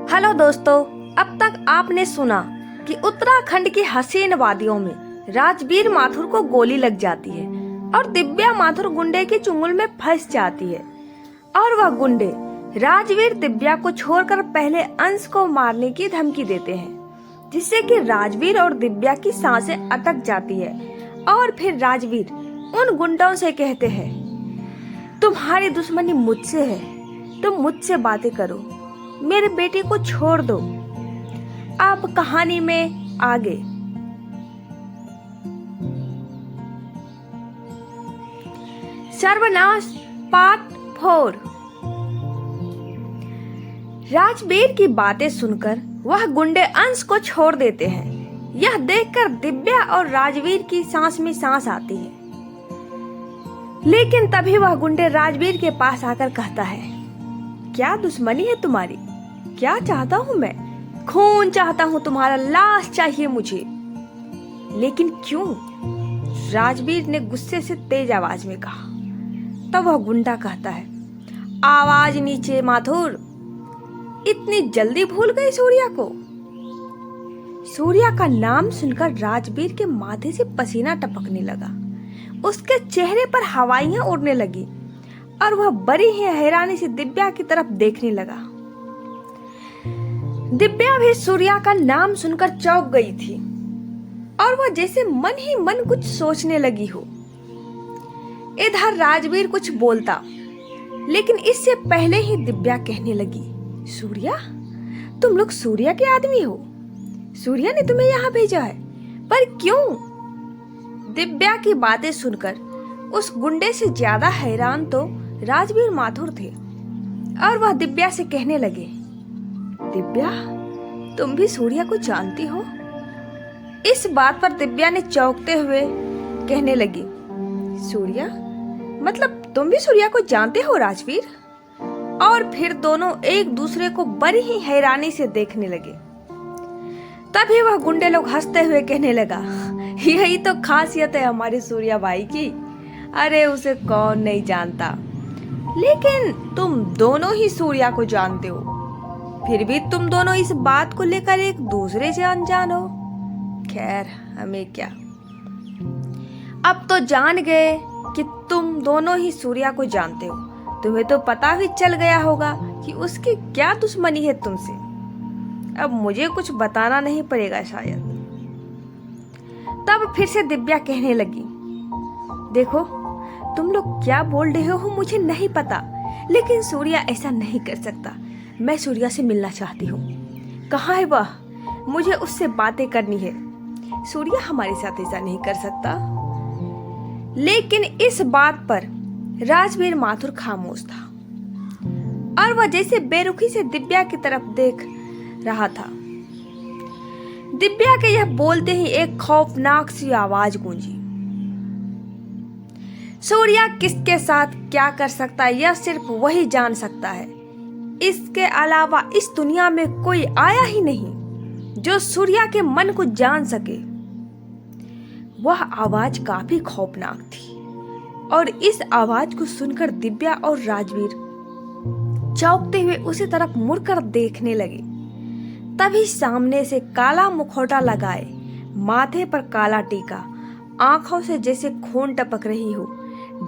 Hello दोस्तों, अब तक आपने सुना कि उत्तराखंड की हसीन वादियों में राजवीर माथुर को गोली लग जाती है और दिव्या माथुर गुंडे की चुंगल में फंस जाती है और वह गुंडे राजवीर दिव्या को छोड़कर पहले अंश को मारने की धमकी देते हैं, जिससे कि राजवीर और दिव्या की सांसें अटक जाती है। और फिर राजवीर उन गुंडों से कहते हैं, तुम्हारी दुश्मनी मुझसे है, तुम मुझसे बातें करो, मेरे बेटे को छोड़ दो। आप कहानी में आगे। सर्वनाश पार्ट 4। राजवीर की बातें सुनकर वह गुंडे अंश को छोड़ देते हैं। यह देखकर दिव्या और राजवीर की सांस में सांस आती है। लेकिन तभी वह गुंडे राजवीर के पास आकर कहता है, क्या दुश्मनी है तुम्हारी? क्या चाहता हूँ मैं? खून चाहता हूँ तुम्हारा, लाश चाहिए मुझे। लेकिन क्यों? राजवीर ने गुस्से से तेज आवाज में कहा। तब वह गुंडा कहता है, आवाज नीचे माथुर, इतनी जल्दी भूल गई सूर्या को? सूर्या का नाम सुनकर राजवीर के माथे से पसीना टपकने लगा। उसके चेहरे पर हवाइयां उड़ने लगी और वह बड़ी ही हैरानी से दिव्या की तरफ देखने लगा। दिव्या भी सूर्या का नाम सुनकर चौंक गई थी और वह जैसे मन ही मन कुछ सोचने लगी हो। इधर राजवीर कुछ बोलता, लेकिन इससे पहले ही दिव्या कहने लगी, सूर्या, तुम लोग सूर्या के आदमी हो? सूर्या ने तुम्हें यहाँ भेजा है, पर क्यों? दिव्या की बातें सुनकर उस गुंडे से ज्यादा हैरान तो राजवीर माथुर थे और वह दिव्या से कहने लगे, दिव्या, तुम भी सूर्या को जानती हो? इस बात पर दिव्या ने चौंकते हुए कहने लगी, सूर्या? मतलब तुम भी सूर्या को जानते हो राजवीर? और फिर दोनों एक दूसरे को बड़ी ही हैरानी से देखने लगे। तभी वह गुंडे लोग हंसते हुए कहने लगा, यही तो खासियत है हमारे सूर्या भाई की। अरे उसे कौन नहीं जानता, लेकिन तुम दोनों ही सूर्या को जानते हो, फिर भी तुम दोनों इस बात को लेकर एक दूसरे से अनजान हो। खैर, हमें क्या, अब तो जान गए कि तुम दोनों ही सूर्या को जानते हो। तुम्हें तो पता भी चल गया होगा कि उसकी क्या दुश्मनी है तुमसे। अब मुझे कुछ बताना नहीं पड़ेगा शायद। तब फिर से दिव्या कहने लगी, देखो, तुम लोग क्या बोल रहे हो मुझे नहीं पता, लेकिन सूर्या ऐसा नहीं कर सकता। मैं सूर्या से मिलना चाहती हूँ। कहाँ है वह? मुझे उससे बातें करनी है। सूर्या हमारे साथ ऐसा नहीं कर सकता। लेकिन इस बात पर राजवीर माथुर खामोश था और वह जैसे बेरुखी से दिव्या की तरफ देख रहा था। दिव्या के यह बोलते ही एक खौफनाक सी आवाज गूंजी। सूर्या किसके साथ क्या कर सकता है यह सिर्फ वही जान सकता है। इसके अलावा इस दुनिया में कोई आया ही नहीं जो सूर्या के मन को जान सके। वह आवाज काफी खौफनाक थी और इस आवाज को सुनकर दिव्या और राजवीर चौंकते हुए उसी तरफ मुड़कर देखने लगे। तभी सामने से काला मुखौटा लगाए, माथे पर काला टीका, आंखों से जैसे खून टपक रही हो,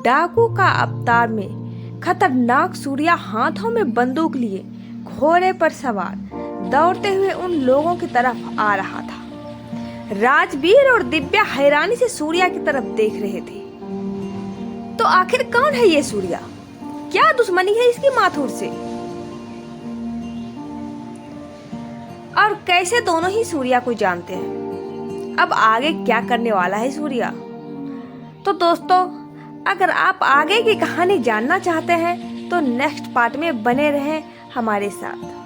डाकू का अवतार में खतरनाक सूर्या हाथों में बंदूक लिए घोड़े पर सवार दौड़ते हुए उन लोगों की तरफ आ रहा था। राजवीर और दिव्या हैरानी से सूर्या की तरफ देख रहे थे। तो आखिर कौन है ये सूर्या? क्या दुश्मनी है इसकी माथुर से? और कैसे दोनों ही सूर्या को जानते हैं? अब आगे क्या करने वाला है सूर्या? तो दोस्तों, अगर आप आगे की कहानी जानना चाहते हैं तो नेक्स्ट पार्ट में बने रहें हमारे साथ।